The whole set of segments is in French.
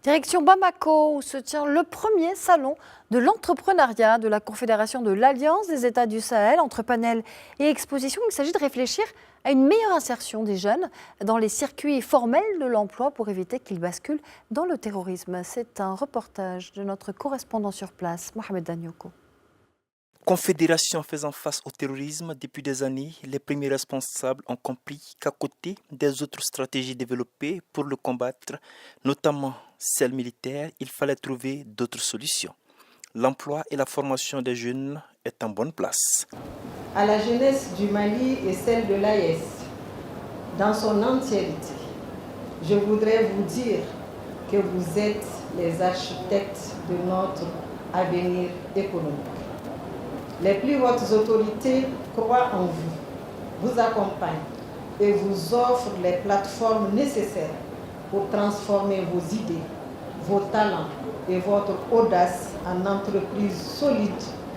Direction Bamako, où se tient le premier salon de l'entrepreneuriat de la Confédération de l'Alliance des États du Sahel. Entre panels et expositions, il s'agit de réfléchir à une meilleure insertion des jeunes dans les circuits formels de l'emploi pour éviter qu'ils basculent dans le terrorisme. C'est un reportage de notre correspondant sur place, Mohamed Danyoko. Confédération faisant face au terrorisme depuis des années, les premiers responsables ont compris qu'à côté des autres stratégies développées pour le combattre, notamment celles militaires, il fallait trouver d'autres solutions. L'emploi et la formation des jeunes est en bonne place. À la jeunesse du Mali et celle de l'AES, dans son entièreté, je voudrais vous dire que vous êtes les architectes de notre avenir économique. Les plus hautes autorités croient en vous, vous accompagnent et vous offrent les plateformes nécessaires pour transformer vos idées, vos talents et votre audace en entreprises solides,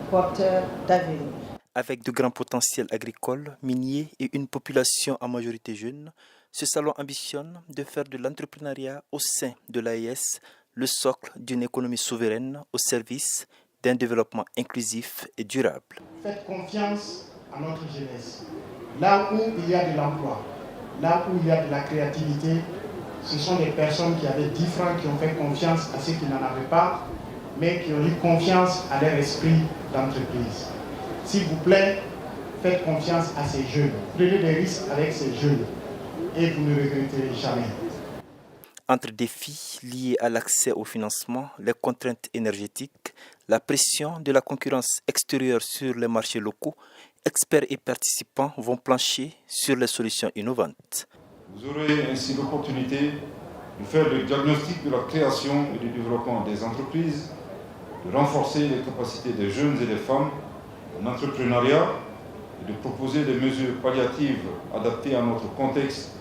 porteurs d'avenir. Avec de grands potentiels agricoles, miniers et une population en majorité jeune, ce salon ambitionne de faire de l'entrepreneuriat au sein de l'AES le socle d'une économie souveraine au service d'un développement inclusif et durable. Faites confiance à notre jeunesse. Là où il y a de l'emploi, là où il y a de la créativité, ce sont des personnes qui avaient 10 francs qui ont fait confiance à ceux qui n'en avaient pas, mais qui ont eu confiance à leur esprit d'entreprise. S'il vous plaît, faites confiance à ces jeunes. Prenez des risques avec ces jeunes et vous ne regretterez jamais. Entre défis liés à l'accès au financement, les contraintes énergétiques, la pression de la concurrence extérieure sur les marchés locaux, experts et participants vont plancher sur les solutions innovantes. Vous aurez ainsi l'opportunité de faire le diagnostic de la création et du développement des entreprises, de renforcer les capacités des jeunes et des femmes en entrepreneuriat et de proposer des mesures palliatives adaptées à notre contexte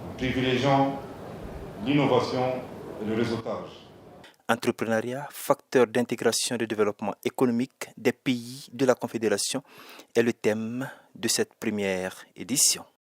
en privilégiant l'innovation et le réseautage. Entrepreneuriat, facteur d'intégration et de développement économique des pays de la Confédération, est le thème de cette première édition.